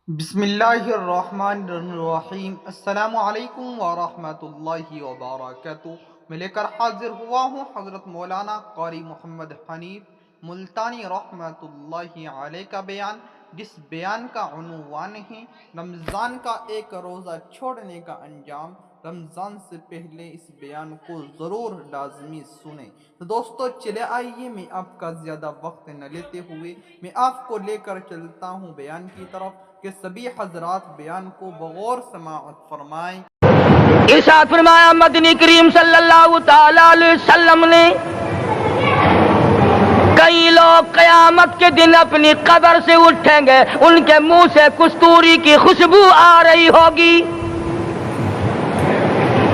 بسم اللہ الرحمن الرحیم۔ السلام علیکم ورحمۃ اللہ وبرکاتہ۔ میں لے کر حاضر ہوا ہوں حضرت مولانا قاری محمد حنیف ملتانی رحمۃ اللہ علیہ کا بیان، جس بیان کا عنوان ہے رمضان کا ایک روزہ چھوڑنے کا انجام۔ رمضان سے پہلے اس بیان کو ضرور لازمی سنیں۔ تو دوستو چلے آئیے، میں آپ کا زیادہ وقت نہ لیتے ہوئے میں آپ کو لے کر چلتا ہوں بیان کی طرف، کہ سبھی حضرات بیان کو بغور سماعت فرمائیں۔ ارشاد فرمایا مدنی کریم صلی اللہ تعالی علیہ وسلم نے، کئی لوگ قیامت کے دن اپنی قبر سے اٹھیں گے، ان کے منہ سے کستوری کی خوشبو آ رہی ہوگی۔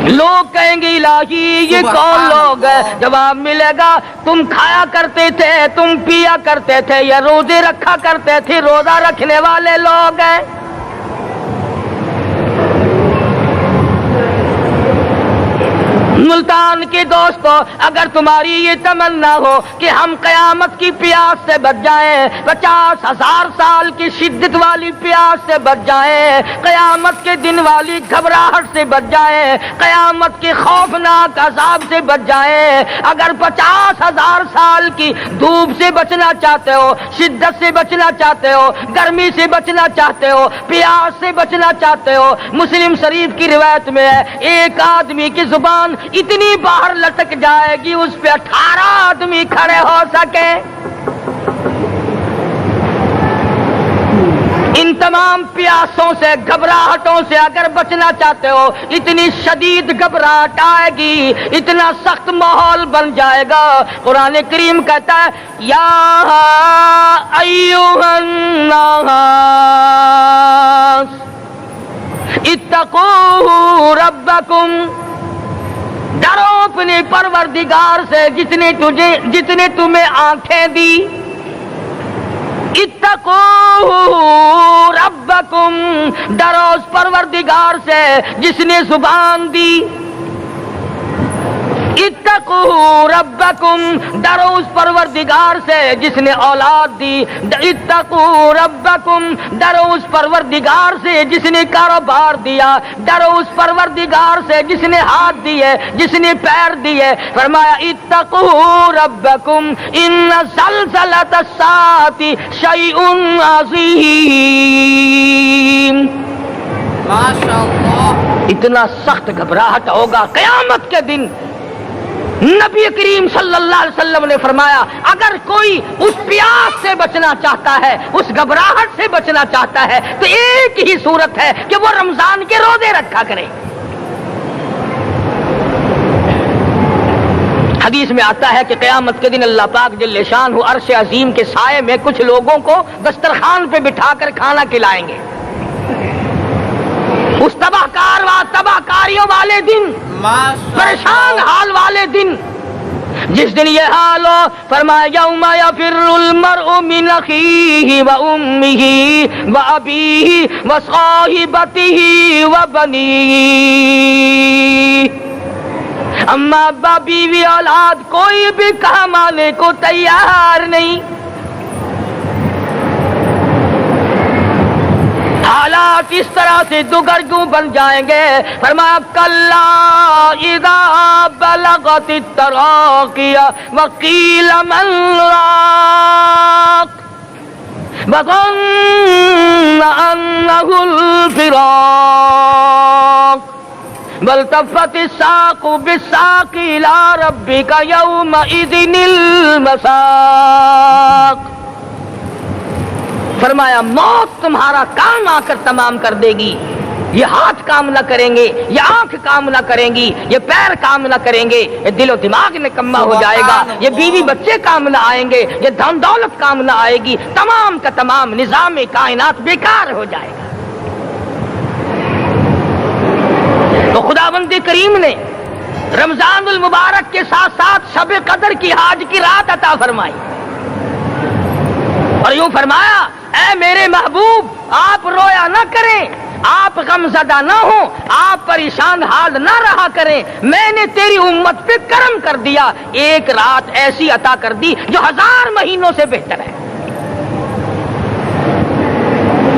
لوگ کہیں گے الہی یہ کون لوگ ہیں؟ جواب ملے گا تم کھایا کرتے تھے، تم پیا کرتے تھے، یا روزے رکھا کرتے تھے، روزہ رکھنے والے لوگ ہیں۔ ملتان کے دوستو، اگر تمہاری یہ تمنا ہو کہ ہم قیامت کی پیاس سے بچ جائیں، 50,000 سال کی شدت والی پیاس سے بچ جائیں، قیامت کے دن والی گھبراہٹ سے بچ جائیں، قیامت کے خوفناک عذاب سے بچ جائیں، اگر 50,000 سال کی دھوپ سے بچنا چاہتے ہو، شدت سے بچنا چاہتے ہو، گرمی سے بچنا چاہتے ہو، پیاس سے بچنا چاہتے ہو، مسلم شریف کی روایت میں ہے ایک آدمی کی زبان اتنی باہر لٹک جائے گی اس پہ 18 آدمی کھڑے ہو سکے۔ ان تمام پیاسوں سے، گھبراہٹوں سے اگر بچنا چاہتے ہو، اتنی شدید گھبراہٹ آئے گی، اتنا سخت ماحول بن جائے گا۔ قرآن کریم کہتا ہے یا ایھا الناس اتقوا ربکم، ڈرو اپنے پروردگار سے جتنے تمہیں آنکھیں دی۔ اتقوا ربکم، ڈرو اس پروردگار سے جس نے زبان دی۔ اتقوا ربکم، ڈرو اس پروردگار سے جس نے اولاد دی۔ اتقوا ربکم، ڈرو اس پروردگار سے جس نے کاروبار دیا۔ ڈرو اس پروردگار سے جس نے ہاتھ دیے، جس نے پیر دیے۔ فرمایا اتقوا ربکم ان زلزلۃ الساعۃ شیء عظیم۔ ماشاءاللہ، اتنا سخت گھبراہٹ ہوگا قیامت کے دن۔ نبی کریم صلی اللہ علیہ وسلم نے فرمایا اگر کوئی اس پیاس سے بچنا چاہتا ہے، اس گھبراہٹ سے بچنا چاہتا ہے، تو ایک ہی صورت ہے کہ وہ رمضان کے روزے رکھا کرے۔ حدیث میں آتا ہے کہ قیامت کے دن اللہ پاک جل شان عرش عظیم کے سائے میں کچھ لوگوں کو دسترخوان پہ بٹھا کر کھانا کھلائیں گے۔ اس تباہ کاریوں والے دن، پریشان حال والے دن، جس دن یہ حال ہو، فرمایا یوم یفر المرء من اخیہ و امہ و ابیہ و صاحبتہ و بنیہ، اما ابا بیوی اولاد کوئی بھی کام آنے کو تیار نہیں۔ حالات اس طرح سے دگرگوں بن جائیں گے۔ فرمایا کلا اذا بلغت التراقی وقیل من راق وظن انہ الفراق والتفت الساق بالساق الى ربک یومئذ المساق۔ فرمایا موت تمہارا کام آ کر تمام کر دے گی۔ یہ ہاتھ کام نہ کریں گے، یہ آنکھ کام نہ کریں گی، یہ پیر کام نہ کریں گے، یہ دل و دماغ نکما ہو جائے گا، یہ بیوی بچے کام نہ آئیں گے، یہ دھن دولت کام نہ آئے گی، تمام کا تمام نظام کائنات بیکار ہو جائے گا۔ تو خداوند کریم نے رمضان المبارک کے ساتھ ساتھ شب قدر کی حاج کی رات عطا فرمائی، اور یوں فرمایا اے میرے محبوب آپ رویا نہ کریں، آپ غم زدہ نہ ہوں، آپ پریشان حال نہ رہا کریں، میں نے تیری امت پہ کرم کر دیا، ایک رات ایسی عطا کر دی جو 1000 مہینوں سے بہتر ہے۔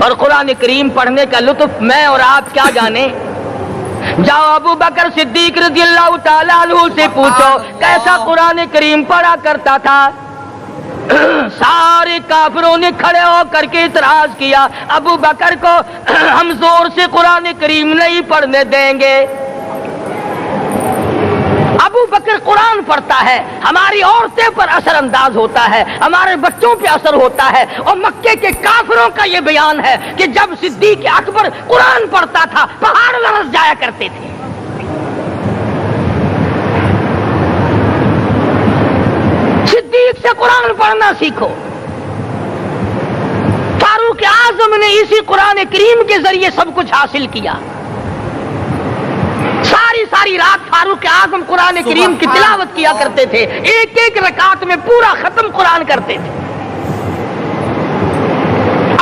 اور قرآن کریم پڑھنے کا لطف میں اور آپ کیا جانے. جاؤ ابو بکر صدیق رضی اللہ تعالیٰ عنہ سے پوچھو کیسا قرآن کریم پڑھا کرتا تھا. سارے کافروں نے کھڑے ہو کر کے اعتراض کیا ابو بکر کو ہم زور سے قرآن کریم نہیں پڑھنے دیں گے. ابو بکر قرآن پڑھتا ہے، ہماری عورتیں پر اثر انداز ہوتا ہے، ہمارے بچوں پہ اثر ہوتا ہے. اور مکے کے کافروں کا یہ بیان ہے کہ جب صدیق اکبر قرآن پڑھتا تھا پہاڑ لرز جایا کرتے تھے. صدیق سے قرآن پڑھنا سیکھو. فاروق اعظم نے اسی قرآن کریم کے ذریعے سب کچھ حاصل کیا. ساری رات فاروق اعظم قرآن کریم کی تلاوت کیا کرتے تھے، ایک ایک رکعت میں پورا ختم قرآن کرتے تھے.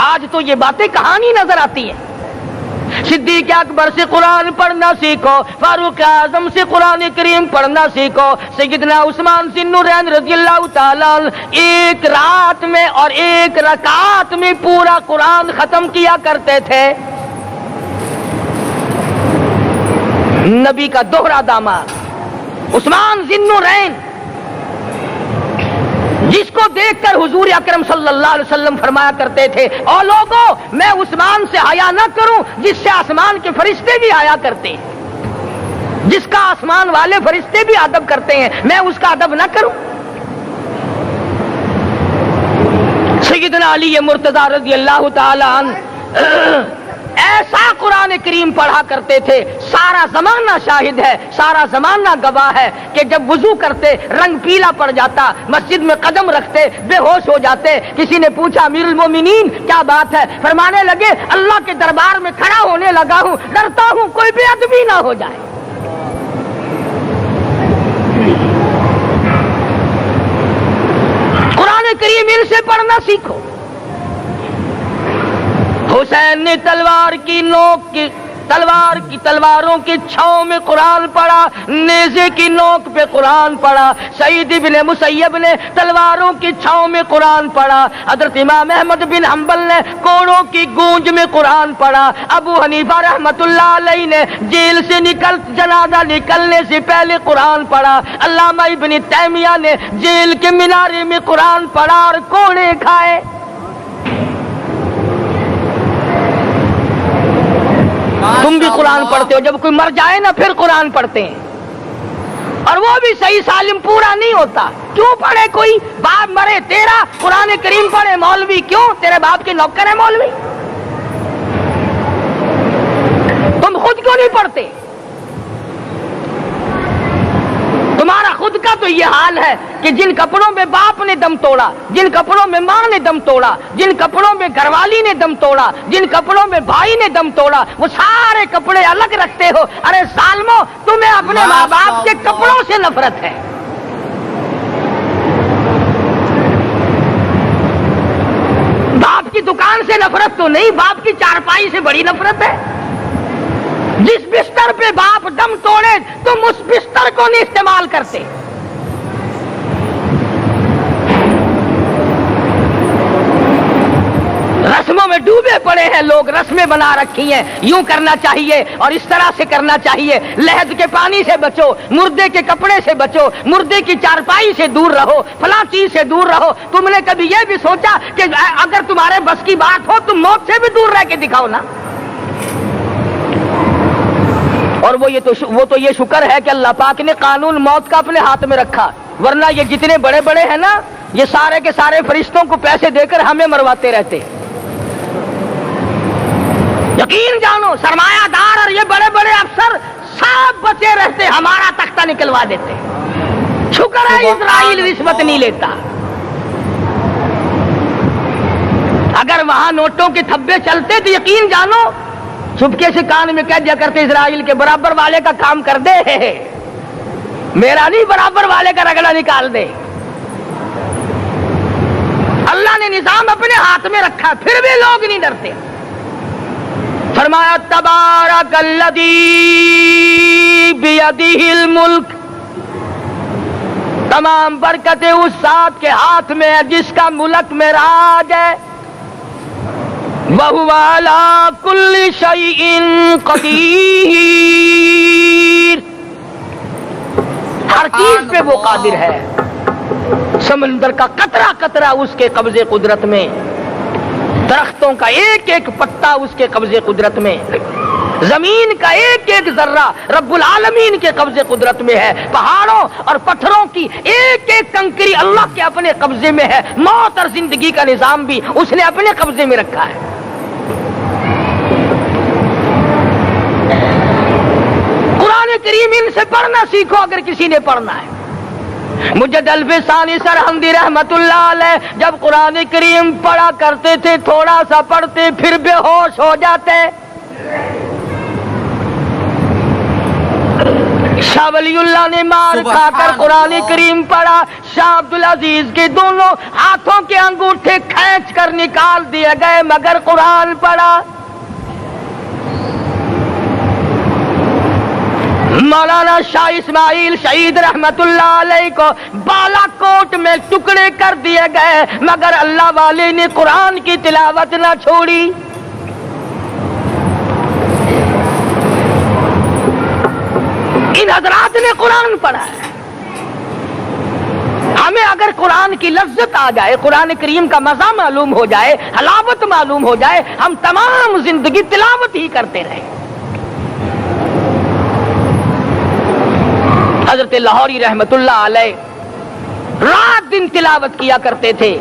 آج تو یہ باتیں کہانی نظر آتی ہیں. صدیق اکبر سے قرآن پڑھنا سیکھو، فاروق اعظم سے قرآن کریم پڑھنا سیکھو. سیدنا عثمان ذی النورین رضی اللہ تعالیٰ ایک رات میں اور ایک رکعت میں پورا قرآن ختم کیا کرتے تھے. نبی کا دوہرا داماد عثمان ذی النورین، جس کو دیکھ کر حضور اکرم صلی اللہ علیہ وسلم فرمایا کرتے تھے او لوگوں میں عثمان سے حیا نہ کروں جس سے آسمان کے فرشتے بھی حیا کرتے ہیں، جس کا آسمان والے فرشتے بھی ادب کرتے ہیں، میں اس کا ادب نہ کروں. سیدنا علی مرتضی رضی اللہ تعالی عنہ ایسا قرآن کریم پڑھا کرتے تھے. سارا زمانہ شاہد ہے، سارا زمانہ گواہ ہے کہ جب وضو کرتے رنگ پیلا پڑ جاتا، مسجد میں قدم رکھتے بے ہوش ہو جاتے. کسی نے پوچھا امیر المومنین کیا بات ہے؟ فرمانے لگے اللہ کے دربار میں کھڑا ہونے لگا ہوں، ڈرتا ہوں کوئی بے ادبی نہ ہو جائے. قرآن کریم ان سے پڑھنا سیکھو. حسین نے تلواروں کی چھاؤں میں قرآن پڑھا، نیزے کی نوک پہ قرآن پڑھا. سعید بن مسیب نے تلواروں کی چھاؤں میں قرآن پڑھا. حضرت امام احمد بن حنبل نے کوڑوں کی گونج میں قرآن پڑھا. ابو حنیفہ رحمت اللہ علیہ نے جیل سے جنازہ نکلنے سے پہلے قرآن پڑھا. علامہ ابن تیمیہ نے جیل کے مینارے میں قرآن پڑھا اور کوڑے کھائے. تم بھی قرآن پڑھتے ہو، جب کوئی مر جائے نا پھر قرآن پڑھتے ہیں، اور وہ بھی صحیح سالم پورا نہیں ہوتا. کیوں پڑھے؟ کوئی باپ مرے تیرا قرآن کریم پڑھے مولوی، کیوں؟ تیرے باپ کے نوکر ہے مولوی. تم خود کیوں نہیں پڑھتے؟ تمہارا خود کا تو یہ حال ہے کہ جن کپڑوں میں باپ نے دم توڑا، جن کپڑوں میں ماں نے دم توڑا، جن کپڑوں میں گھر والی نے دم توڑا، جن کپڑوں میں بھائی نے دم توڑا، وہ سارے کپڑے الگ رکھتے ہو. ارے ظالمو، تمہیں اپنے ماں باپ کے کپڑوں سے نفرت ہے. باپ کی دکان سے نفرت تو نہیں، باپ کی چارپائی سے بڑی نفرت ہے. جس بستر پہ باپ دم توڑے تم اس بستر کو نہیں استعمال کرتے. رسموں میں ڈوبے پڑے ہیں لوگ، رسمیں بنا رکھی ہیں، یوں کرنا چاہیے اور اس طرح سے کرنا چاہیے. لہد کے پانی سے بچو، مردے کے کپڑے سے بچو، مردے کی چارپائی سے دور رہو، فلاں چیز سے دور رہو. تم نے کبھی یہ بھی سوچا کہ اگر تمہارے بس کی بات ہو تم موت سے بھی دور رہ کے دکھاؤ نا. اور وہ تو یہ شکر ہے کہ اللہ پاک نے قانون موت کا اپنے ہاتھ میں رکھا، ورنہ یہ جتنے بڑے بڑے ہیں نا یہ سارے کے سارے فرشتوں کو پیسے دے کر ہمیں مرواتے رہتے. یقین جانو سرمایہ دار اور یہ بڑے بڑے افسر سب بچے رہتے، ہمارا تختہ نکلوا دیتے. شکر ہے اسرائیل رشوت نہیں لیتا. اگر وہاں نوٹوں کے تھبے چلتے تو یقین جانو چپکے سے کان میں کہہ دیا کرتے اسرائیل کے برابر والے کا کام کر دے، میرا نہیں برابر والے کا رگڑا نکال دے. اللہ نے نظام اپنے ہاتھ میں رکھا پھر بھی لوگ نہیں ڈرتے. فرمایا تبارک الذی بیدہ الملک، تمام برکتیں اس ذات کے ہاتھ میں ہے جس کا ملک میں راج ہے. وَهُوَ عَلَى كُلِّ شَيْءٍ قَدِيرٌ، ہر چیز پہ وہ قادر ہے. سمندر کا قطرہ قطرہ اس کے قبضے قدرت میں، درختوں کا ایک ایک پتا اس کے قبضے قدرت میں، زمین کا ایک ایک ذرہ رب العالمین کے قبضے قدرت میں ہے، پہاڑوں اور پتھروں کی ایک ایک کنکری اللہ کے اپنے قبضے میں ہے، موت اور زندگی کا نظام بھی اس نے اپنے قبضے میں رکھا ہے. قرآن کریم ان سے پڑھنا سیکھو اگر کسی نے پڑھنا ہے. مجد الفسانی سرہندی رحمت اللہ علیہ جب قرآن کریم پڑھا کرتے تھے تھوڑا سا پڑھتے پھر بے ہوش ہو جاتے. شاہ ولی اللہ نے مار کھا کر قرآن کریم پڑھا، شاہ عبدالعزیز کے دونوں ہاتھوں کے انگوٹھے کھینچ کر نکال دیے گئے مگر قرآن پڑھا. مولانا شاہ اسماعیل شہید رحمت اللہ علیہ کو بالا کوٹ میں ٹکڑے کر دیے گئے مگر اللہ والے نے قرآن کی تلاوت نہ چھوڑی. ان حضرات نے قرآن پڑھا ہے. ہمیں اگر قرآن کی لذت آ جائے، قرآن کریم کا مزہ معلوم ہو جائے، حلاوت معلوم ہو جائے، ہم تمام زندگی تلاوت ہی کرتے رہیں. حضرت لاہوری رحمت اللہ علیہ رات دن تلاوت کیا کرتے تھے.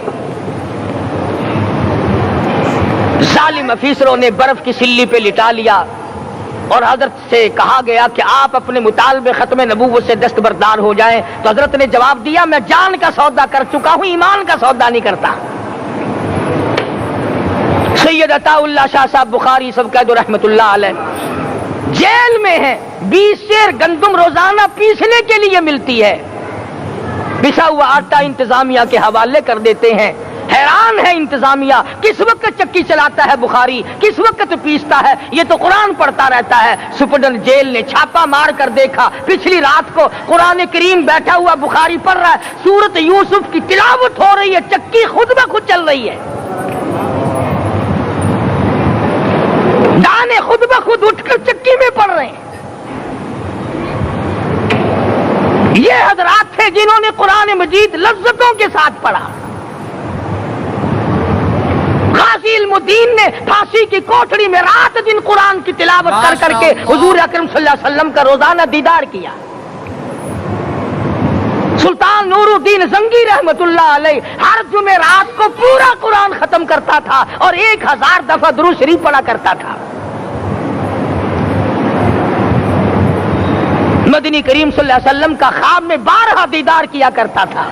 ظالم افیسروں نے برف کی سلی پہ لٹا لیا اور حضرت سے کہا گیا کہ آپ اپنے مطالبے ختم نبوت سے دستبردار ہو جائیں. تو حضرت نے جواب دیا میں جان کا سودا کر چکا ہوں، ایمان کا سودا نہیں کرتا. سید عطا اللہ شاہ صاحب بخاری سب قید رحمت اللہ علیہ جیل میں ہیں. 20 سیر گندم روزانہ پیسنے کے لیے ملتی ہے، پسا ہوا آٹا انتظامیہ کے حوالے کر دیتے ہیں. حیران ہے انتظامیہ، کس وقت چکی چلاتا ہے بخاری، کس وقت پیستا ہے، یہ تو قرآن پڑھتا رہتا ہے. سپرڈنٹ جیل نے چھاپا مار کر دیکھا، پچھلی رات کو قرآن کریم بیٹھا ہوا بخاری پڑھ رہا ہے، سورت یوسف کی تلاوت ہو رہی ہے، چکی خود بخود چل رہی ہے، دانے خود بخود اٹھ کر چکی میں پڑھ رہے ہیں. یہ حضرات تھے جنہوں نے قرآن مجید لذتوں کے ساتھ پڑھا. غازی علم الدین نے پھانسی کی کوٹڑی میں رات دن قرآن کی تلاوت کر کر کے حضور اکرم صلی اللہ علیہ وسلم کا روزانہ دیدار کیا. سلطان نور الدین زنگی رحمت اللہ علیہ ہر جمعرات کو پورا قرآن ختم کرتا تھا اور 1000 دفعہ درود شریف پڑھا کرتا تھا. مدنی کریم صلی اللہ علیہ وسلم کا خواب میں 12 دیدار کیا کرتا تھا.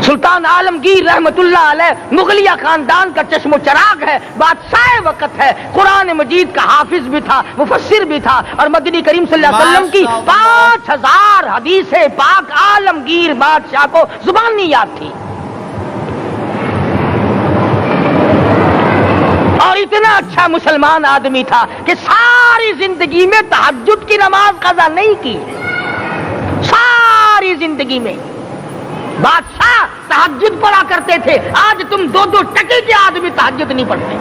سلطان عالمگیر رحمت اللہ علیہ مغلیہ خاندان کا چشم و چراغ ہے، بادشاہ وقت ہے، قرآن مجید کا حافظ بھی تھا، مفسر بھی تھا اور مدنی کریم صلی اللہ علیہ وسلم کی 5000 حدیث پاک عالمگیر بادشاہ کو زبانی یاد تھی. اور اتنا اچھا مسلمان آدمی تھا کہ ساری زندگی میں تہجد کی نماز قضا نہیں کی. ساری زندگی میں بادشاہ تہجد پڑھا کرتے تھے، آج تم 2 ٹکے کے آدمی تہجد نہیں پڑھتے.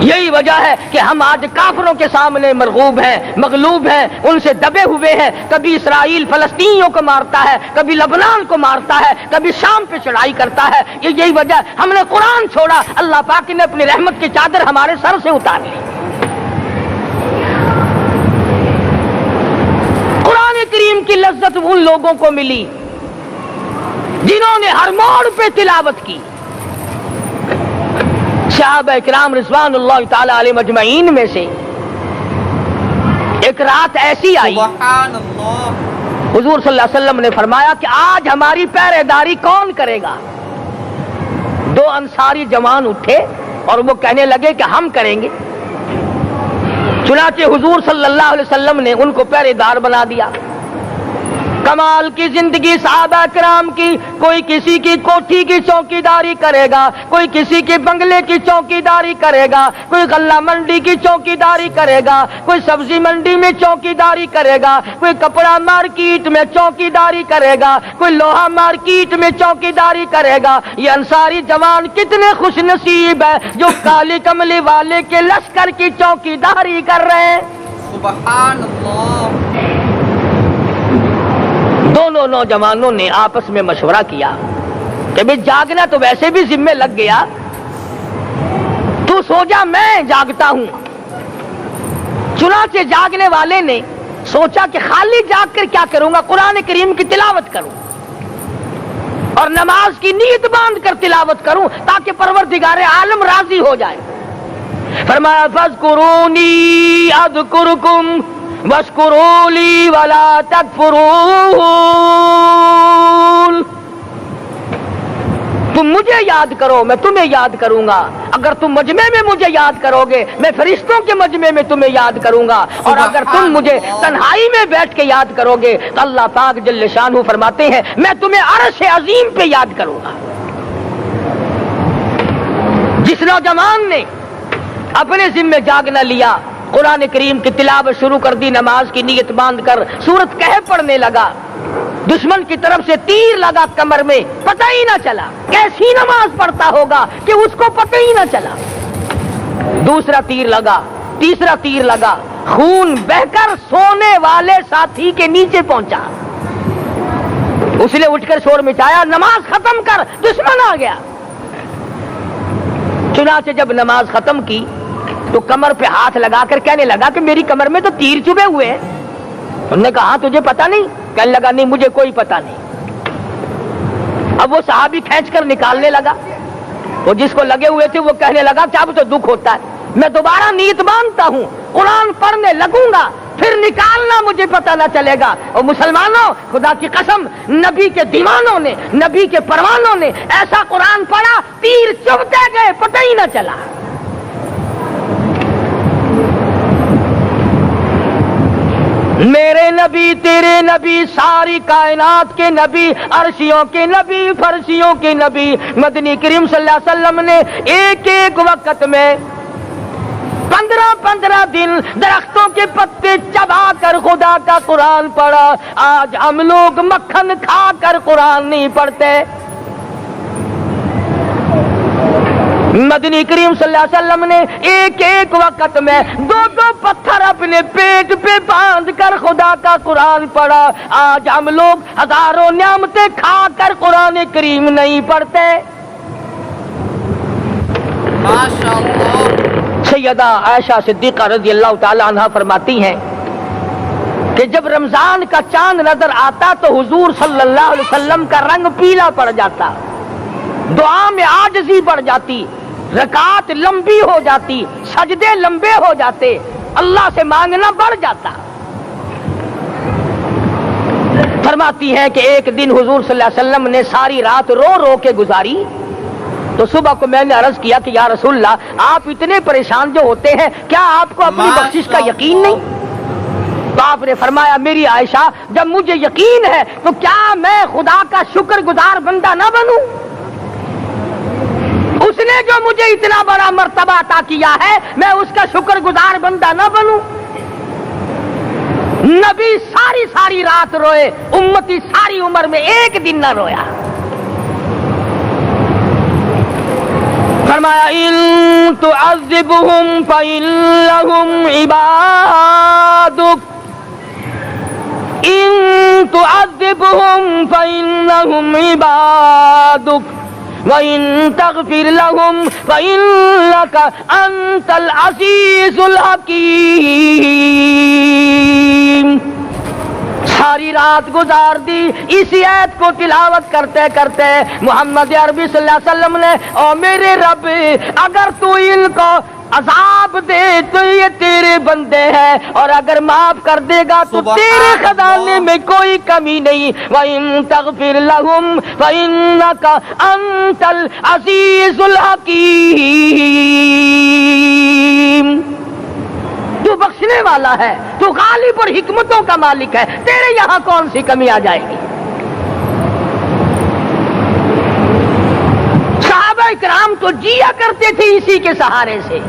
یہی وجہ ہے کہ ہم آج کافروں کے سامنے مرغوب ہیں، مغلوب ہیں، ان سے دبے ہوئے ہیں. کبھی اسرائیل فلسطینیوں کو مارتا ہے، کبھی لبنان کو مارتا ہے، کبھی شام پہ چڑھائی کرتا ہے. یہی وجہ ہم نے قرآن چھوڑا، اللہ پاک نے اپنی رحمت کی چادر ہمارے سر سے اتار لی. قرآن کریم کی لذت ان لوگوں کو ملی جنہوں نے ہر موڑ پہ تلاوت کی. صحابہ اکرام رضوان اللہ تعالی علیہ مجمعین میں سے ایک رات ایسی آئی، حضور صلی اللہ علیہ وسلم نے فرمایا کہ آج ہماری پہرے داری کون کرے گا. 2 انصاری جوان اٹھے اور وہ کہنے لگے کہ ہم کریں گے. چنانچہ حضور صلی اللہ علیہ وسلم نے ان کو پہرے دار بنا دیا. کمال کی زندگی صحابہ کرام کی، کوئی کسی کی کوٹھی کی چوکیداری کرے گا، کوئی کسی کے بنگلے کی چوکیداری کرے گا، کوئی غلہ منڈی کی چوکیداری کرے گا، کوئی سبزی منڈی میں چوکیداری کرے گا، کوئی کپڑا مارکیٹ میں چوکیداری کرے گا، کوئی لوہا مارکیٹ میں چوکیداری کرے گا۔ یہ انصاری جوان کتنے خوش نصیب ہے جو کالی کملی والے کے لشکر کی چوکیداری کر رہے ہیں۔ سبحان اللہ۔ دونوں نوجوانوں نے آپس میں مشورہ کیا کہ بھئی جاگنا تو ویسے بھی ذمہ لگ گیا، تو سو جا میں جاگتا ہوں۔ چنانچہ جاگنے والے نے سوچا کہ خالی جاگ کر کیا کروں گا، قرآن کریم کی تلاوت کروں اور نماز کی نیت باندھ کر تلاوت کروں تاکہ پروردگار عالم راضی ہو جائے۔ فرمایا فاذکرونی اذکرکم واشکروا لی ولا تکفرون، تم مجھے یاد کرو میں تمہیں یاد کروں گا، اگر تم مجمع میں مجھے یاد کرو گے میں فرشتوں کے مجمع میں تمہیں یاد کروں گا، اور اگر تم مجھے تنہائی میں بیٹھ کے یاد کرو گے تو اللہ پاک جل شانہ فرماتے ہیں میں تمہیں عرش عظیم پہ یاد کروں گا۔ جس نوجوان نے اپنے ذمہ جاگنا لیا، قرآن کریم کی تلاوت شروع کر دی، نماز کی نیت باندھ کر سورت کہف پڑھنے لگا، دشمن کی طرف سے تیر لگا کمر میں، پتہ ہی نہ چلا کیسی نماز پڑھتا ہوگا کہ اس کو پتہ ہی نہ چلا۔ دوسرا تیر لگا، تیسرا تیر لگا، خون بہ کر سونے والے ساتھی کے نیچے پہنچا۔ اس نے اٹھ کر شور مچایا نماز ختم کر، دشمن آ گیا۔ چنانچہ جب نماز ختم کی تو کمر پہ ہاتھ لگا کر کہنے لگا کہ میری کمر میں تو تیر چبھے ہوئے ہیں۔ انہوں نے کہا تجھے پتا نہیں؟ کہنے لگا نہیں مجھے کوئی پتا نہیں۔ اب وہ صحابی کھینچ کر نکالنے لگا، وہ جس کو لگے ہوئے تھے وہ کہنے لگا کہ اب تو دکھ ہوتا ہے، میں دوبارہ نیت باندھتا ہوں، قرآن پڑھنے لگوں گا، پھر نکالنا مجھے پتا نہ چلے گا۔ اور مسلمانوں خدا کی قسم نبی کے دیوانوں نے، نبی کے پروانوں نے ایسا قرآن پڑھا تیر چبھتے گئے پتہ ہی نہ چلا۔ میرے نبی تیرے نبی ساری کائنات کے نبی، عرشیوں کے نبی فرشیوں کے نبی مدنی کریم صلی اللہ علیہ وسلم نے ایک ایک وقت میں 15 دن درختوں کے پتے چبا کر خدا کا قرآن پڑھا۔ آج ہم لوگ مکھن کھا کر قرآن نہیں پڑھتے۔ مدنی کریم صلی اللہ علیہ وسلم نے ایک ایک وقت میں 2 پتھر اپنے پیٹ پہ باندھ کر خدا کا قرآن پڑھا۔ آج ہم لوگ ہزاروں نعمتیں کھا کر قرآن کریم نہیں پڑھتے۔ ماشاءاللہ۔ سیدہ عائشہ صدیقہ رضی اللہ تعالی عنہ فرماتی ہیں کہ جب رمضان کا چاند نظر آتا تو حضور صلی اللہ علیہ وسلم کا رنگ پیلا پڑ جاتا، دعا میں عاجزی بڑھ جاتی، رکعت لمبی ہو جاتی، سجدے لمبے ہو جاتے، اللہ سے مانگنا بڑھ جاتا۔ فرماتی ہیں کہ ایک دن حضور صلی اللہ علیہ وسلم نے ساری رات رو رو کے گزاری، تو صبح کو میں نے عرض کیا کہ یا رسول اللہ آپ اتنے پریشان جو ہوتے ہیں کیا آپ کو اپنی بخشش کا یقین نہیں؟ تو آپ نے فرمایا میری عائشہ جب مجھے یقین ہے تو کیا میں خدا کا شکر گزار بندہ نہ بنوں؟ اس نے جو مجھے اتنا بڑا مرتبہ عطا کیا ہے میں اس کا شکر گزار بندہ نہ بنوں؟ نبی ساری رات روئے، امتی ساری عمر میں ایک دن نہ رویا۔ فرمایا ان تعذبهم فإنهم عبادك، ان تعذبهم فإنهم عبادك وَإِن تَغْفِرْ لَهُمْ فَإِنَّكَ أَنْتَ الْعَزِيزُ الْحَكِيمُ۔ ساری رات گزار دی اسی آیت کو تلاوت کرتے کرتے محمد عربی صلی اللہ علیہ وسلم نے او میرے رب اگر تو ان کو عذاب دے تو یہ تیرے بندے ہیں، اور اگر معاف کر دے گا تو تیرے خزانے میں کوئی کمی نہیں۔ وَإِن تَغْفِرْ لَهُمْ فَإِنَّكَ أَنْتَ الْعَزِيزُ الْحَكِيمُ۔ تو بخشنے بخشنے والا ہے، تو غالب اور حکمتوں کا مالک ہے، تیرے یہاں کون سی کمی آ جائے گی؟ صحابہ کرام تو جیا کرتے تھے اسی کے سہارے سے۔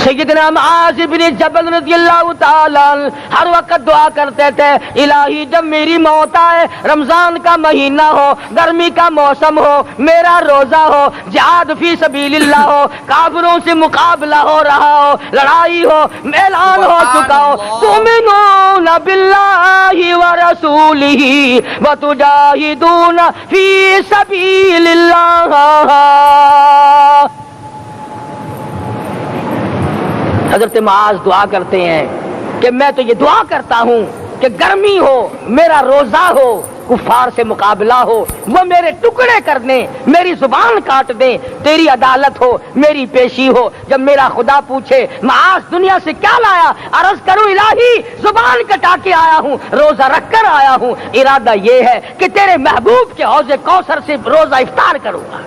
سیدنا معاذ بن جبل رضی اللہ تعالیٰ ہر وقت دعا کرتے تھے، الہی جب میری موت آئے، رمضان کا مہینہ ہو، گرمی کا موسم ہو، میرا روزہ ہو، جہاد فی سبیل اللہ ہو، کافروں سے مقابلہ ہو رہا ہو، لڑائی ہو، اعلان ہو چکا ہو، تؤمنون باللہ ورسولہ وتجاہدون فی سبیل اللہ۔ حضرت معاذ دعا کرتے ہیں کہ میں تو یہ دعا کرتا ہوں کہ گرمی ہو، میرا روزہ ہو، کفار سے مقابلہ ہو، وہ میرے ٹکڑے کر دیں، میری زبان کاٹ دیں، تیری عدالت ہو، میری پیشی ہو۔ جب میرا خدا پوچھے معاذ دنیا سے کیا لایا، عرض کروں الہی زبان کٹا کے آیا ہوں، روزہ رکھ کر آیا ہوں، ارادہ یہ ہے کہ تیرے محبوب کے حوض کوثر سے روزہ افطار کروں گا۔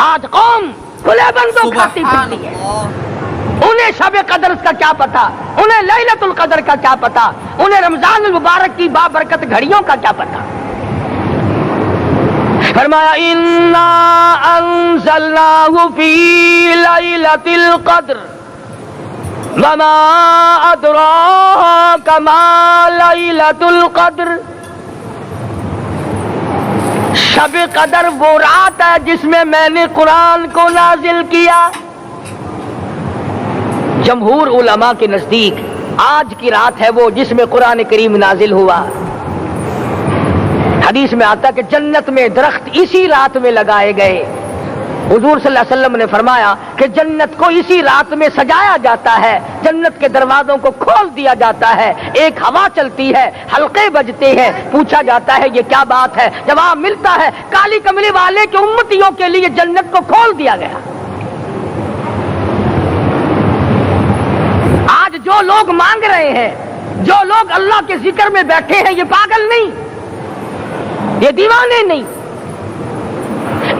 آج قوم کھلے بندوں کھاتی پھرتی ہے، انہیں شب قدر کا کیا پتا، انہیں لیلۃ القدر کا کیا پتا، انہیں رمضان المبارک کی بابرکت گھڑیوں کا کیا پتا۔ فرمایا انا انزلناہ فی لیلۃ القدر وما ادراک ما لیلۃ القدر۔ شب قدر وہ رات ہے جس میں میں نے قرآن کو نازل کیا۔ جمہور علماء کے نزدیک آج کی رات ہے وہ جس میں قرآن کریم نازل ہوا۔ حدیث میں آتا ہے کہ جنت میں درخت اسی رات میں لگائے گئے۔ حضور صلی اللہ علیہ وسلم نے فرمایا کہ جنت کو اسی رات میں سجایا جاتا ہے، جنت کے دروازوں کو کھول دیا جاتا ہے، ایک ہوا چلتی ہے، حلقے بجتے ہیں، پوچھا جاتا ہے یہ کیا بات ہے، جواب ملتا ہے کالی کملی والے کے امتیوں کے لیے جنت کو کھول دیا گیا۔ آج جو لوگ مانگ رہے ہیں، جو لوگ اللہ کے ذکر میں بیٹھے ہیں، یہ پاگل نہیں، یہ دیوانے نہیں۔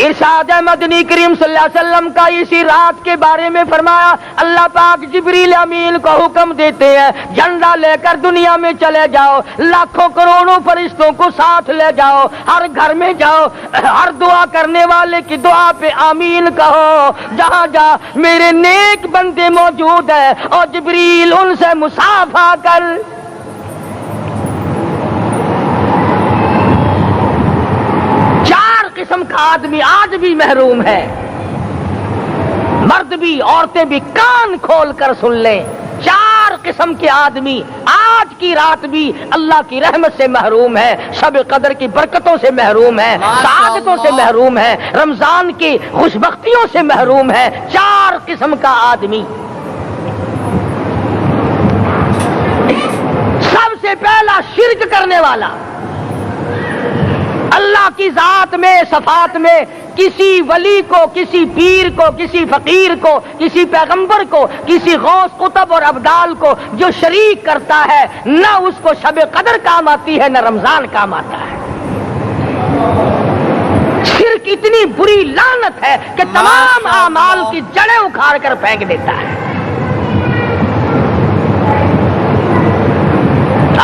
ارشاد مدنی کریم صلی اللہ علیہ وسلم کا اسی رات کے بارے میں فرمایا، اللہ پاک جبریل امین کو حکم دیتے ہیں جھنڈا لے کر دنیا میں چلے جاؤ، لاکھوں کروڑوں فرشتوں کو ساتھ لے جاؤ، ہر گھر میں جاؤ، ہر دعا کرنے والے کی دعا پہ آمین کہو، جہاں جا میرے نیک بندے موجود ہیں اور جبریل ان سے مصافحہ کر۔ قسم کا آدمی آج بھی محروم ہے، مرد بھی عورتیں بھی کان کھول کر سن لیں، چار قسم کے آدمی آج کی رات بھی اللہ کی رحمت سے محروم ہے، شب قدر کی برکتوں سے محروم ہے، سعادتوں سے محروم ہے، رمضان کی خوشبختیوں سے محروم ہے، چار قسم کا آدمی۔ سب سے پہلا شرک کرنے والا، اللہ کی ذات میں صفات میں کسی ولی کو، کسی پیر کو، کسی فقیر کو، کسی پیغمبر کو، کسی غوث قطب اور ابدال کو جو شریک کرتا ہے، نہ اس کو شب قدر کام آتی ہے، نہ رمضان کام آتا ہے۔ شرک اتنی بری لعنت ہے کہ تمام اعمال کی جڑیں اکھاڑ کر پھینک دیتا ہے۔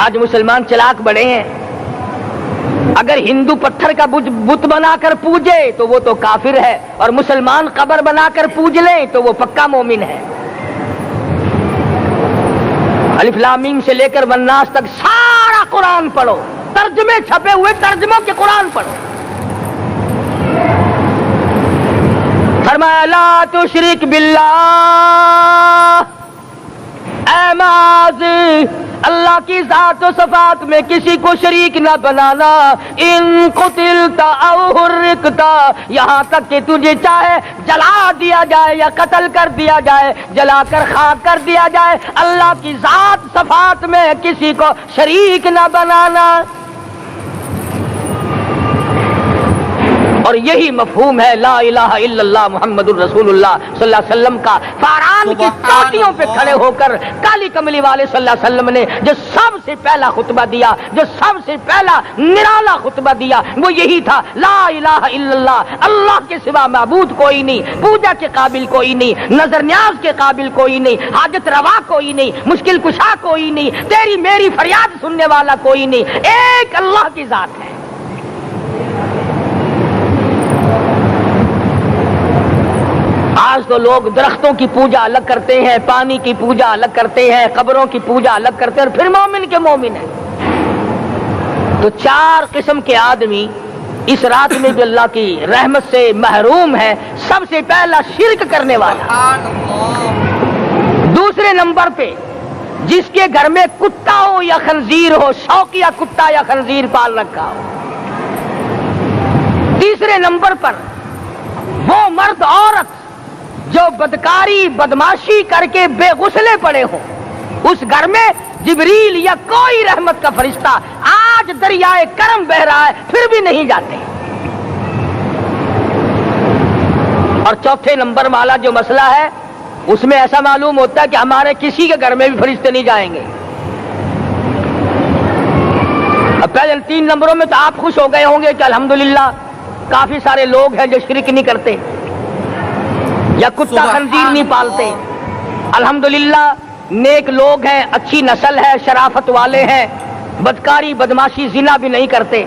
آج مسلمان چلاک بڑے ہیں، اگر ہندو پتھر کا بت بنا کر پوجے تو وہ تو کافر ہے، اور مسلمان قبر بنا کر پوج لیں تو وہ پکا مومن ہے۔ الف لام میم سے لے کر والناس تک سارا قرآن پڑھو، ترجمے چھپے ہوئے ترجموں کے قرآن پڑھو۔ فرمایا لا تشرک باللہ، اے معاذ اللہ کی ذات و صفات میں کسی کو شریک نہ بنانا، ان قتلت او حرقت، یہاں تک کہ تجھے چاہے جلا دیا جائے یا قتل کر دیا جائے، جلا کر خاک کر دیا جائے، اللہ کی ذات صفات میں کسی کو شریک نہ بنانا۔ اور یہی مفہوم ہے لا الہ الا اللہ محمد الرسول اللہ صلی اللہ علیہ وسلم کا۔ فاران کی چوٹیوں پہ کھڑے ہو کر کالی کملی والے صلی اللہ علیہ وسلم نے جو سب سے پہلا خطبہ دیا، جو سب سے پہلا نرالا خطبہ دیا، وہ یہی تھا لا الہ الا اللہ، اللہ کے سوا معبود کوئی نہیں، پوجا کے قابل کوئی نہیں، نظر نیاز کے قابل کوئی نہیں، حاجت روا کوئی نہیں، مشکل کشا کوئی نہیں، تیری میری فریاد سننے والا کوئی نہیں، ایک اللہ کی ذات ہے۔ آج تو لوگ درختوں کی پوجا الگ کرتے ہیں، پانی کی پوجا الگ کرتے ہیں، قبروں کی پوجا الگ کرتے ہیں، اور پھر مومن کے مومن ہیں۔ تو چار قسم کے آدمی اس رات میں جو اللہ کی رحمت سے محروم ہے۔ سب سے پہلا شرک کرنے والا، دوسرے نمبر پہ جس کے گھر میں کتا ہو یا خنزیر ہو، شوقیہ کتا یا خنزیر پال رکھا ہو، تیسرے نمبر پر وہ مرد عورت جو بدکاری بدماشی کر کے بے غسلے پڑے ہوں، اس گھر میں جبریل یا کوئی رحمت کا فرشتہ آج دریائے کرم بہ رہا ہے پھر بھی نہیں جاتے۔ اور چوتھے نمبر والا جو مسئلہ ہے اس میں ایسا معلوم ہوتا ہے کہ ہمارے کسی کے گھر میں بھی فرشتے نہیں جائیں گے۔ اب پہلے 3 نمبروں میں تو آپ خوش ہو گئے ہوں گے کہ الحمدللہ کافی سارے لوگ ہیں جو شرک نہیں کرتے یا کتا خنزیر نہیں پالتے، الحمدللہ نیک لوگ ہیں، اچھی نسل ہے، شرافت والے ہیں، بدکاری بدماشی زنا بھی نہیں کرتے۔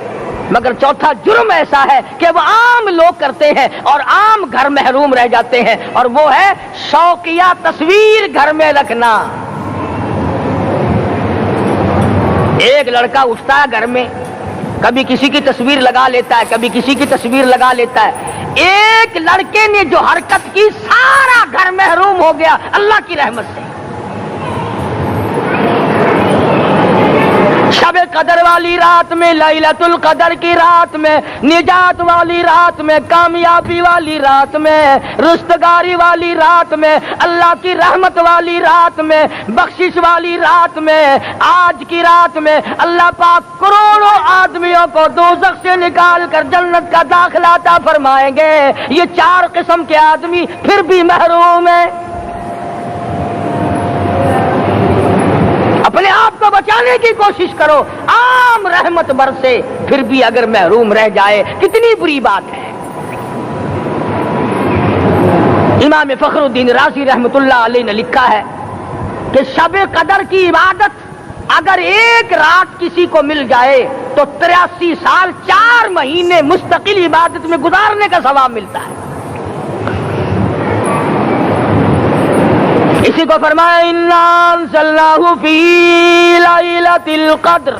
مگر چوتھا جرم ایسا ہے کہ وہ عام لوگ کرتے ہیں اور عام گھر محروم رہ جاتے ہیں، اور وہ ہے شوقیہ تصویر گھر میں رکھنا۔ ایک لڑکا اٹھتا ہے گھر میں، کبھی کسی کی تصویر لگا لیتا ہے، کبھی کسی کی تصویر لگا لیتا ہے۔ ایک لڑکے نے جو حرکت کی سارا گھر محروم ہو گیا اللہ کی رحمت سے۔ شب قدر والی رات میں، لیلۃ القدر کی رات میں، نجات والی رات میں، کامیابی والی رات میں، رستگاری والی رات میں، اللہ کی رحمت والی رات میں، بخشش والی رات میں، آج کی رات میں اللہ پاک کروڑوں آدمیوں کو دوزخ سے نکال کر جنت کا داخلہ عطا فرمائیں گے۔ یہ 4 قسم کے آدمی پھر بھی محروم ہیں۔ اپنے آپ کو بچانے کی کوشش کرو، عام رحمت برسے پھر بھی اگر محروم رہ جائے کتنی بری بات ہے۔ امام فخر الدین رازی رحمت اللہ علیہ نے لکھا ہے کہ شب قدر کی عبادت اگر ایک رات کسی کو مل جائے تو 83 سال 4 مہینے مستقل عبادت میں گزارنے کا ثواب ملتا ہے۔ اسی کو فرمایا انا انزلناہ فی لیلۃ القدر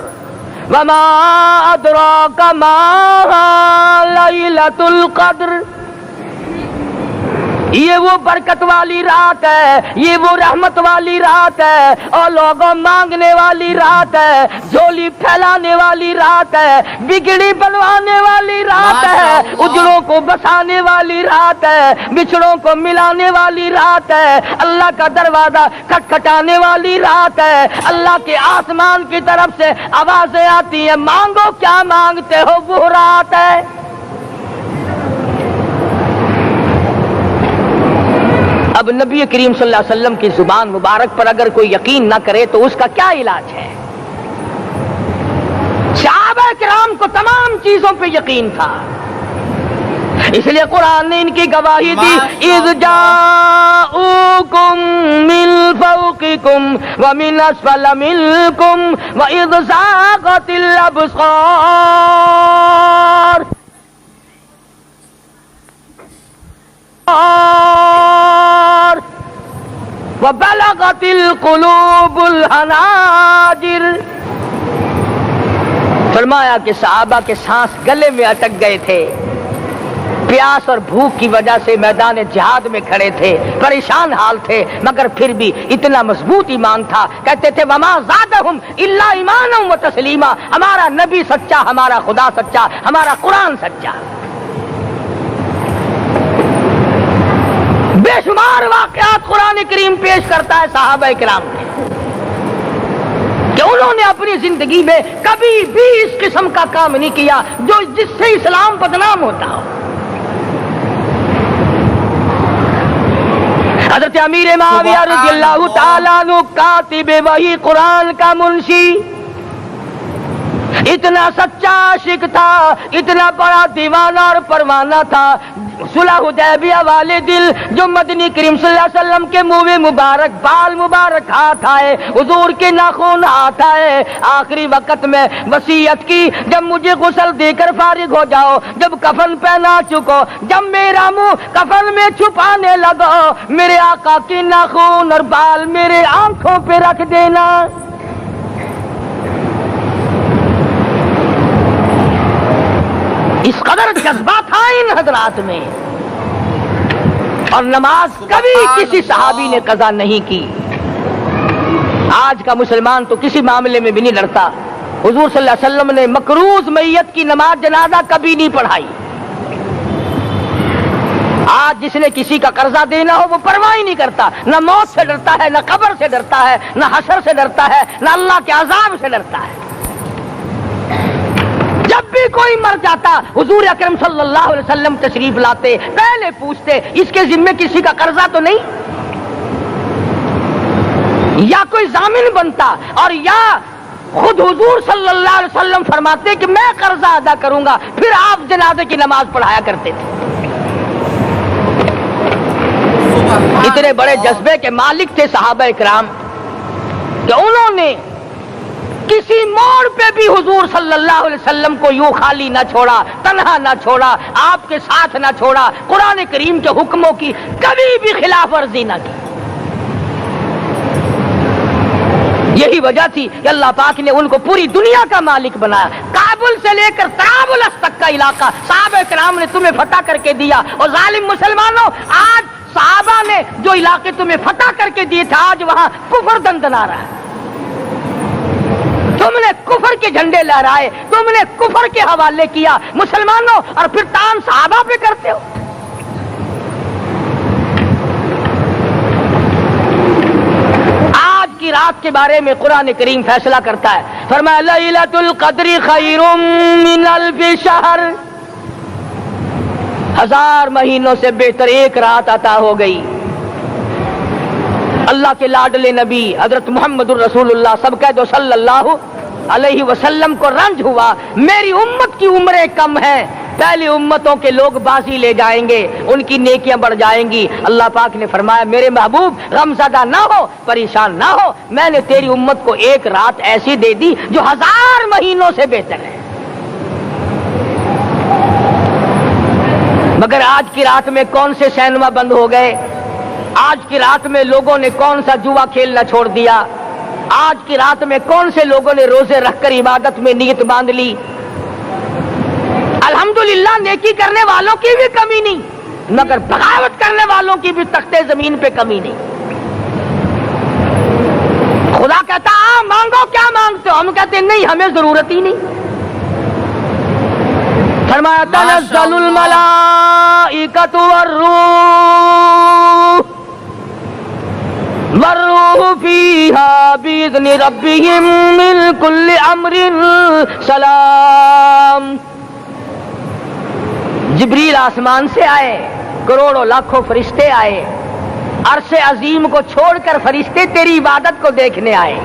وما ادراک ما لیلۃ القدر۔ یہ وہ برکت والی رات ہے، یہ وہ رحمت والی رات ہے، اور لوگوں مانگنے والی رات ہے، جھولی پھیلانے والی رات ہے، بگڑی بنوانے والی رات ہے، اجڑوں کو بسانے والی رات ہے، بچھڑوں کو ملانے والی رات ہے، اللہ کا دروازہ کھٹکھٹانے والی رات ہے، اللہ کے آسمان کی طرف سے آوازیں آتی ہیں مانگو کیا مانگتے ہو، وہ رات ہے۔ اب نبی کریم صلی اللہ علیہ وسلم کی زبان مبارک پر اگر کوئی یقین نہ کرے تو اس کا کیا علاج ہے؟ صحابہ کرام کو تمام چیزوں پہ یقین تھا، اس لیے قرآن نے ان کی گواہی دی اذ جاءوکم من فوقکم ومن اسفل منکم واذ زاغت الابصار وبلغت القلوب الحناجر۔ فرمایا کہ صحابہ کے سانس گلے میں اٹک گئے تھے، پیاس اور بھوک کی وجہ سے میدان جہاد میں کھڑے تھے، پریشان حال تھے، مگر پھر بھی اتنا مضبوط ایمان تھا، کہتے تھے وما زادہم الا ایمانا و تسلیما، ہمارا نبی سچا، ہمارا خدا سچا، ہمارا قرآن سچا۔ بے شمار واقعات قرآن کریم پیش کرتا ہے صحابہ کرام کے کہ انہوں نے اپنی زندگی میں کبھی بھی اس قسم کا کام نہیں کیا جو جس سے اسلام بدنام ہوتا ہو۔ حضرت امیر معاویہ رضی اللہ تعالیٰ عنہ کاتب وحی قرآن کا منشی، اتنا سچا عاشق تھا، اتنا بڑا دیوانہ اور پروانہ تھا، صلح حدیبیہ والے دل جو مدنی کریم صلی اللہ علیہ وسلم کے منہ میں مبارک بال مبارک ہاتھ آئے، حضور کے ناخن ہاتھ آئے، آخری وقت میں وصیت کی جب مجھے غسل دے کر فارغ ہو جاؤ، جب کفن پہنا چکو، جب میرا منہ کفن میں چھپانے لگو، میرے آقا کے ناخن اور بال میرے آنکھوں پہ رکھ دینا۔ اس قدر جذبہ تھا ان حضرات میں، اور نماز کبھی کسی صحابی نے قضا نہیں کی۔ آج کا مسلمان تو کسی معاملے میں بھی نہیں ڈرتا۔ حضور صلی اللہ علیہ وسلم نے مکروز میت کی نماز جنازہ کبھی نہیں پڑھائی۔ آج جس نے کسی کا قرضہ دینا ہو وہ پرواہ ہی نہیں کرتا، نہ موت سے ڈرتا ہے، نہ قبر سے ڈرتا ہے، نہ حشر سے ڈرتا ہے، نہ اللہ کے عذاب سے ڈرتا ہے۔ جب بھی کوئی مر جاتا حضور اکرم صلی اللہ علیہ وسلم تشریف لاتے، پہلے پوچھتے اس کے ذمے کسی کا قرضہ تو نہیں، یا کوئی ضامن بنتا، اور یا خود حضور صلی اللہ علیہ وسلم فرماتے کہ میں قرضہ ادا کروں گا، پھر آپ جنازے کی نماز پڑھایا کرتے تھے۔ اتنے بڑے جذبے کے مالک تھے صحابہ کرام کہ انہوں نے کسی موڑ پہ بھی حضور صلی اللہ علیہ وسلم کو یوں خالی نہ چھوڑا، تنہا نہ چھوڑا، آپ کے ساتھ نہ چھوڑا، قرآن کریم کے حکموں کی کبھی بھی خلاف ورزی نہ کی۔ یہی وجہ تھی کہ اللہ پاک نے ان کو پوری دنیا کا مالک بنایا۔ کابل سے لے کر طرابلس تک کا علاقہ صحابہ کرام نے تمہیں فتح کر کے دیا، اور ظالم مسلمانوں آج صحابہ نے جو علاقے تمہیں فتح کر کے دیے تھے آج وہاں کفر دندنا رہا ہے۔ تم نے کفر کے جھنڈے لہرائے، تم نے کفر کے حوالے کیا مسلمانوں، اور پھر تان صحابہ پہ کرتے ہو۔ آج کی رات کے بارے میں قرآن کریم فیصلہ کرتا ہے، فرمایا لیلۃ القدر خیر من الف شہر، 1000 مہینوں سے بہتر ایک رات عطا ہو گئی۔ اللہ کے لاڈلے نبی حضرت محمد الرسول اللہ سب کہہ دو صلی اللہ علیہ وسلم کو رنج ہوا، میری امت کی عمریں کم ہیں، پہلی امتوں کے لوگ بازی لے جائیں گے، ان کی نیکیاں بڑھ جائیں گی۔ اللہ پاک نے فرمایا میرے محبوب غمزدہ نہ ہو، پریشان نہ ہو، میں نے تیری امت کو ایک رات ایسی دے دی جو 1000 مہینوں سے بہتر ہے۔ مگر آج کی رات میں کون سے سینما بند ہو گئے، آج کی رات میں لوگوں نے کون سا جوا کھیلنا چھوڑ دیا، آج کی رات میں کون سے لوگوں نے روزے رکھ کر عبادت میں نیت باندھ لی۔ الحمدللہ نیکی کرنے والوں کی بھی کمی نہیں، مگر بغاوت کرنے والوں کی بھی تختے زمین پہ کمی نہیں۔ خدا کہتا مانگو کیا مانگتے ہو، ہم کہتے نہیں ہمیں ضرورت ہی نہیں۔ فرمایا تنزل الملائکۃ والروح فیہا بإذن ربہم من کل امر سلام۔ جبریل آسمان سے آئے، کروڑوں لاکھوں فرشتے آئے، عرش عظیم کو چھوڑ کر فرشتے تیری عبادت کو دیکھنے آئے،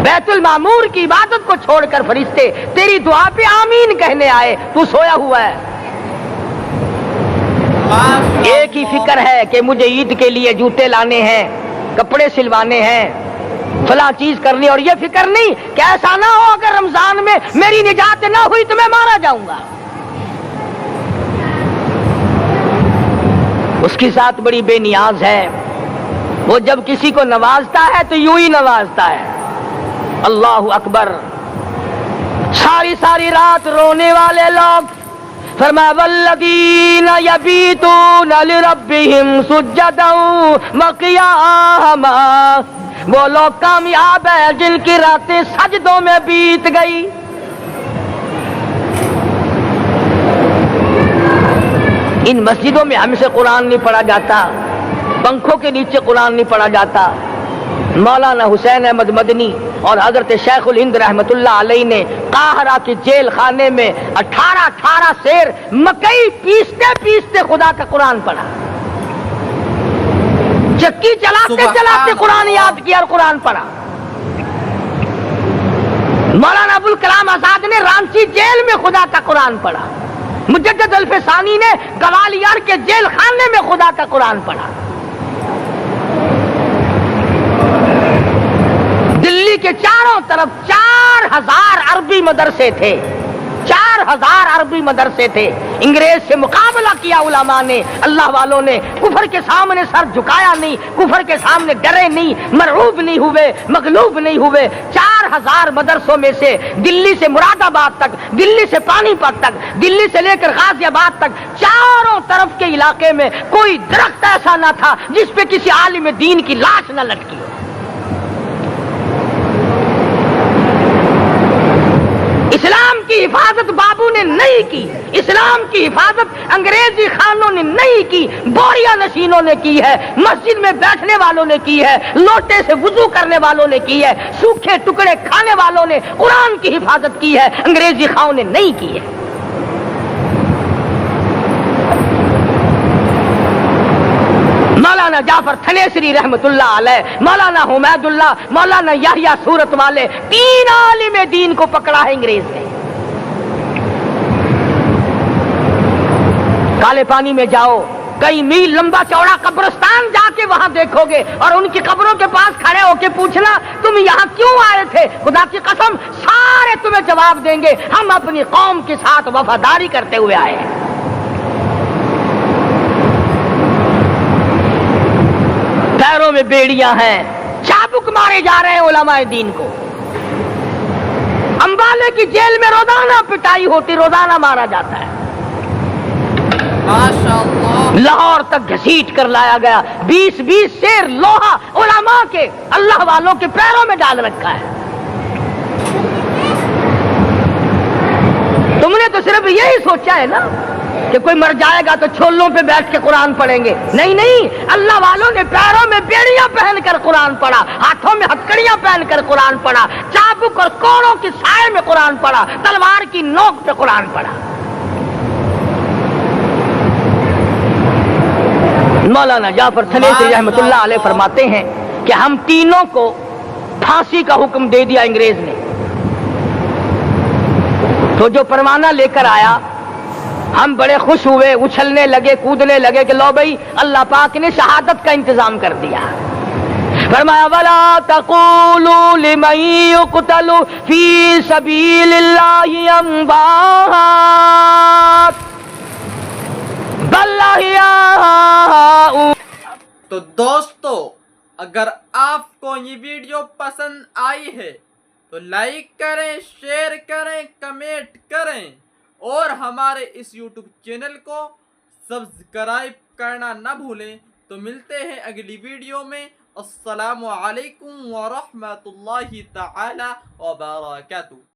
بیت المعمور کی عبادت کو چھوڑ کر فرشتے تیری دعا پہ آمین کہنے آئے، تو سویا ہوا ہے۔ ایک ہی فکر ہے کہ مجھے عید کے لیے جوتے لانے ہیں، کپڑے سلوانے ہیں، فلاں چیز کرنی، اور یہ فکر نہیں کہ ایسا نہ ہو اگر رمضان میں میری نجات نہ ہوئی تو میں مارا جاؤں گا۔ اس کی ذات بڑی بے نیاز ہے، وہ جب کسی کو نوازتا ہے تو یوں ہی نوازتا ہے۔ اللہ اکبر۔ ساری ساری رات رونے والے لوگ، فرمایا والذین یبیتون لربہم سجدا وقیاما، وہ لوگ کامیاب ہیں جن کی راتیں سجدوں میں بیت گئی۔ ان مسجدوں میں ہم سے قرآن نہیں پڑھا جاتا، پنکھوں کے نیچے قرآن نہیں پڑھا جاتا۔ مولانا حسین احمد مدنی اور حضرت شیخ الہند رحمت اللہ علیہ نے قاہرہ کے جیل خانے میں 18 سیر مکئی پیستے پیستے خدا کا قرآن پڑھا۔ چکی چلاتے چلاتے قرآن یاد کیا اور قرآن پڑھا. مولانا ابوالکلام آزاد نے رانچی جیل میں خدا کا قرآن پڑھا. مجدد الفسانی نے گوالیار کے جیل خانے میں خدا کا قرآن پڑھا. دلی کے چاروں طرف 4000 عربی مدرسے تھے. 4000 عربی مدرسے تھے. انگریز سے مقابلہ کیا علماء نے, اللہ والوں نے. کفر کے سامنے سر جھکایا نہیں, کفر کے سامنے ڈرے نہیں, مرعوب نہیں ہوئے, مغلوب نہیں ہوئے. 4000 مدرسوں میں سے دلی سے مراد آباد تک, دلی سے پانی پت تک, دلی سے لے کر غازی آباد تک, چاروں طرف کے علاقے میں کوئی درخت ایسا نہ تھا جس پہ کسی عالم دین کی لاش نہ لٹکی ہو. اسلام کی حفاظت بابو نے نہیں کی, اسلام کی حفاظت انگریزی خانوں نے نہیں کی, بوریا نشینوں نے کی ہے, مسجد میں بیٹھنے والوں نے کی ہے, لوٹے سے وضو کرنے والوں نے کی ہے, سوکھے ٹکڑے کھانے والوں نے قرآن کی حفاظت کی ہے, انگریزی خانوں نے نہیں کی ہے. مولانا جعفر تھنیسری رحمت اللہ علیہ, مولانا حمید اللہ, مولانا یحییٰ صورت والے, 3 عالم دین کو پکڑا ہے انگریز نے. کالے پانی میں جاؤ, کئی میل لمبا چوڑا قبرستان جا کے وہاں دیکھو گے اور ان کی قبروں کے پاس کھڑے ہو کے پوچھنا تم یہاں کیوں آئے تھے, خدا کی قسم سارے تمہیں جواب دیں گے ہم اپنی قوم کے ساتھ وفاداری کرتے ہوئے آئے ہیں. پیروں میں بیڑیاں ہیں, چابک مارے جا رہے ہیں علماء دین کو. امبالے کی جیل میں روزانہ پٹائی ہوتی, روزانہ مارا جاتا ہے. ماشاءاللہ لاہور تک گھسیٹ کر لایا گیا. 20 سیر لوہا علماء کے, اللہ والوں کے پیروں میں ڈال رکھا ہے. تم نے تو صرف یہی سوچا ہے نا کہ کوئی مر جائے گا تو چھولوں پہ بیٹھ کے قرآن پڑھیں گے. نہیں نہیں, اللہ والوں نے پیروں میں بیڑیاں پہن کر قرآن پڑھا, ہاتھوں میں ہتکڑیاں پہن کر قرآن پڑھا, چابک اور کوڑوں کی سائے میں قرآن پڑھا, تلوار کی نوک پہ قرآن پڑھا. مولانا جعفر تھنیسری رحمت اللہ علیہ فرماتے ہیں کہ ہم تینوں کو پھانسی کا حکم دے دیا انگریز نے. تو جو پروانہ لے کر آیا ہم بڑے خوش ہوئے, اچھلنے لگے, کودنے لگے کہ لو بھائی اللہ پاک نے شہادت کا انتظام کر دیا. فرمایا وَلَا تَقُولُوا لِمَن يُقْتَلُ فِي سَبِيلِ اللَّهِ أَمْوَاتٌ بَلْ أَحْيَاءٌ. تو دوستو, اگر آپ کو یہ ویڈیو پسند آئی ہے تو لائک کریں, شیئر کریں, کمنٹ کریں اور ہمارے اس یوٹیوب چینل کو سبسکرائب کرنا نہ بھولیں. تو ملتے ہیں اگلی ویڈیو میں. السلام علیکم ورحمۃ اللہ تعالی وبرکاتہ.